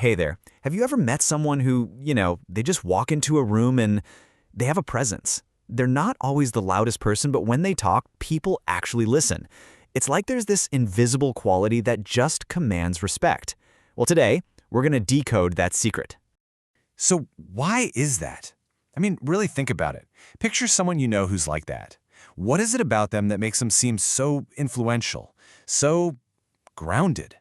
Hey there. Have you ever met someone who, they just walk into a room and they have a presence? They're not always the loudest person, but when they talk, people actually listen. It's like there's this invisible quality that just commands respect. Well, today, we're going to decode that secret. So why is that? I mean, really think about it. Picture someone you know who's like that. What is it about them that makes them seem so influential, so grounded?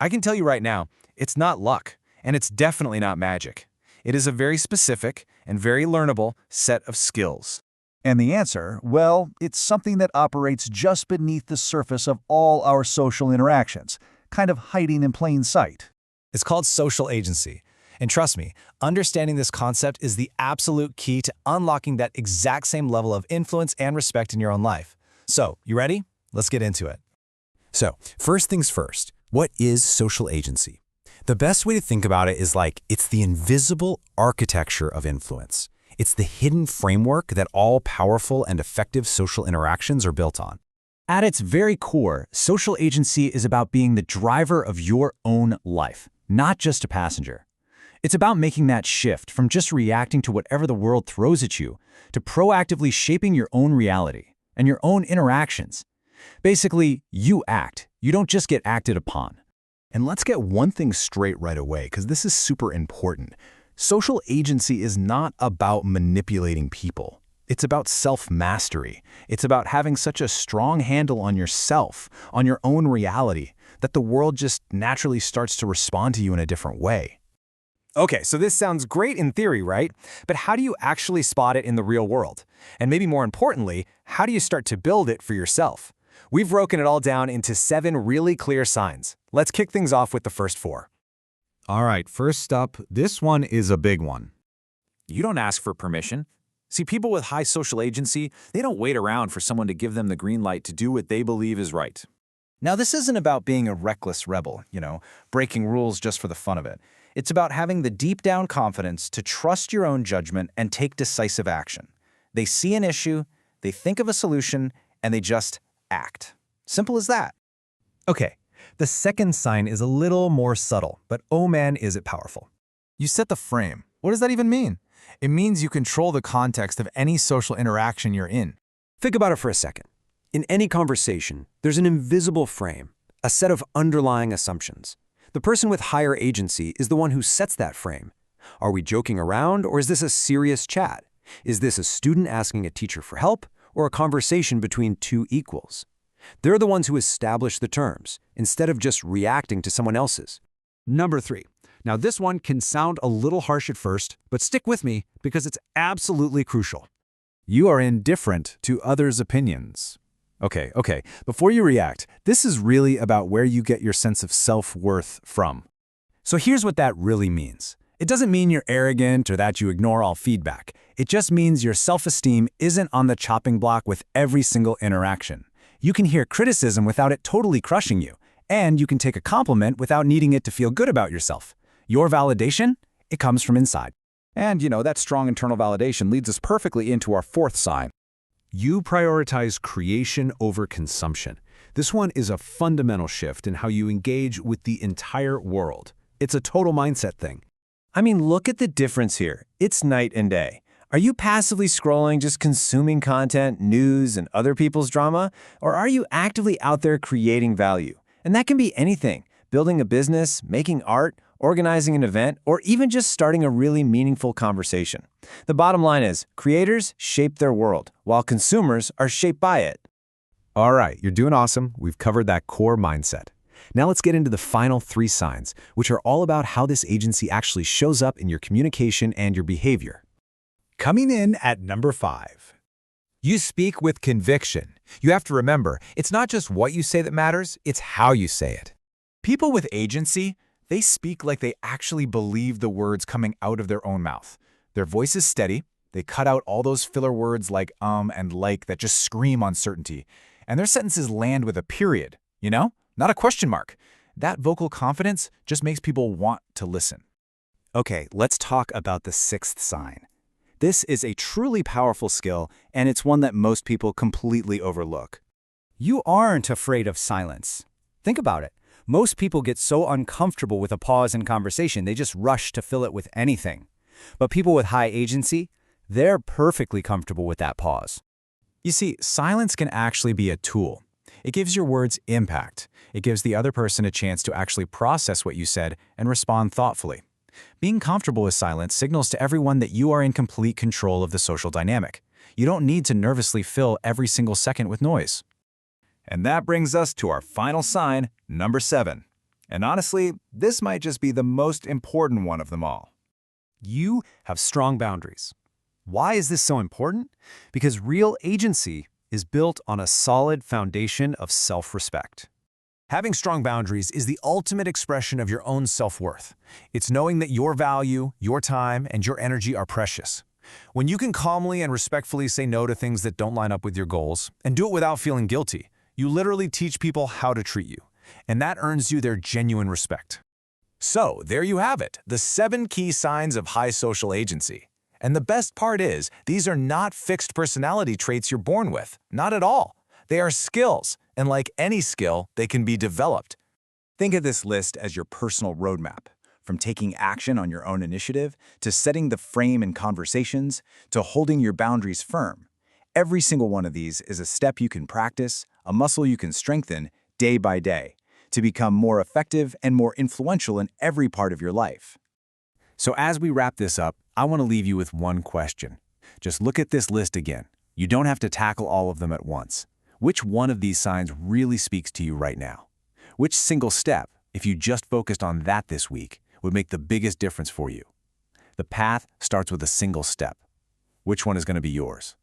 I can tell you right now, it's not luck, and it's definitely not magic. It is a very specific and very learnable set of skills. And the answer, well, it's something that operates just beneath the surface of all our social interactions, kind of hiding in plain sight. It's called social agency. And trust me, understanding this concept is the absolute key to unlocking that exact same level of influence and respect in your own life. So, you ready? Let's get into it. So, first things first, what is social agency? The best way to think about it is like it's the invisible architecture of influence. It's the hidden framework that all powerful and effective social interactions are built on. At its very core, social agency is about being the driver of your own life, not just a passenger. It's about making that shift from just reacting to whatever the world throws at you to proactively shaping your own reality and your own interactions. Basically, you act. You don't just get acted upon. And let's get one thing straight right away, because this is super important. Social agency is not about manipulating people. It's about self-mastery. It's about having such a strong handle on yourself, on your own reality, that the world just naturally starts to respond to you in a different way. Okay, so this sounds great in theory, right? But how do you actually spot it in the real world? And maybe more importantly, how do you start to build it for yourself? We've broken it all down into 7 really clear signs. Let's kick things off with the first 4. All right, first up, this one is a big one. You don't ask for permission. See, people with high social agency, they don't wait around for someone to give them the green light to do what they believe is right. Now, this isn't about being a reckless rebel, breaking rules just for the fun of it. It's about having the deep-down confidence to trust your own judgment and take decisive action. They see an issue, they think of a solution, and they just act. Simple as that. Okay, the second sign is a little more subtle, but oh man, is it powerful. You set the frame. What does that even mean? It means you control the context of any social interaction you're in. Think about it for a second. In any conversation, there's an invisible frame, a set of underlying assumptions. The person with higher agency is the one who sets that frame. Are we joking around, or is this a serious chat? Is this a student asking a teacher for help, or a conversation between two equals? They're the ones who establish the terms, instead of just reacting to someone else's. Number 3. Now this one can sound a little harsh at first, but stick with me because it's absolutely crucial. You are indifferent to others' opinions. Okay, before you react, this is really about where you get your sense of self-worth from. So here's what that really means. It doesn't mean you're arrogant or that you ignore all feedback. It just means your self-esteem isn't on the chopping block with every single interaction. You can hear criticism without it totally crushing you, and you can take a compliment without needing it to feel good about yourself. Your validation, it comes from inside. And, that strong internal validation leads us perfectly into our 4th sign. You prioritize creation over consumption. This one is a fundamental shift in how you engage with the entire world. It's a total mindset thing. I mean, look at the difference here. It's night and day. Are you passively scrolling, just consuming content, news, and other people's drama? Or are you actively out there creating value? And that can be anything. Building a business, making art, organizing an event, or even just starting a really meaningful conversation. The bottom line is, creators shape their world, while consumers are shaped by it. All right, you're doing awesome. We've covered that core mindset. Now let's get into the final 3 signs, which are all about how this agency actually shows up in your communication and your behavior. Coming in at number 5. You speak with conviction. You have to remember, it's not just what you say that matters, it's how you say it. People with agency, they speak like they actually believe the words coming out of their own mouth. Their voice is steady. They cut out all those filler words like and like that just scream uncertainty. And their sentences land with a period, not a question mark. That vocal confidence just makes people want to listen. Okay, let's talk about the 6th sign. This is a truly powerful skill, and it's one that most people completely overlook. You aren't afraid of silence. Think about it. Most people get so uncomfortable with a pause in conversation, they just rush to fill it with anything. But people with high agency, they're perfectly comfortable with that pause. You see, silence can actually be a tool. It gives your words impact. It gives the other person a chance to actually process what you said and respond thoughtfully. Being comfortable with silence signals to everyone that you are in complete control of the social dynamic. You don't need to nervously fill every single second with noise. And that brings us to our final sign, number 7. And honestly, this might just be the most important one of them all. You have strong boundaries. Why is this so important? Because real agency is built on a solid foundation of self-respect. Having strong boundaries is the ultimate expression of your own self-worth. It's knowing that your value, your time, and your energy are precious. When you can calmly and respectfully say no to things that don't line up with your goals, and do it without feeling guilty, you literally teach people how to treat you, and that earns you their genuine respect. So, there you have it, the 7 key signs of high social agency. And the best part is, these are not fixed personality traits you're born with, not at all. They are skills, and like any skill, they can be developed. Think of this list as your personal roadmap, from taking action on your own initiative, to setting the frame in conversations, to holding your boundaries firm. Every single one of these is a step you can practice, a muscle you can strengthen day by day, to become more effective and more influential in every part of your life. So as we wrap this up, I want to leave you with one question. Just look at this list again. You don't have to tackle all of them at once. Which one of these signs really speaks to you right now? Which single step, if you just focused on that this week, would make the biggest difference for you? The path starts with a single step. Which one is going to be yours?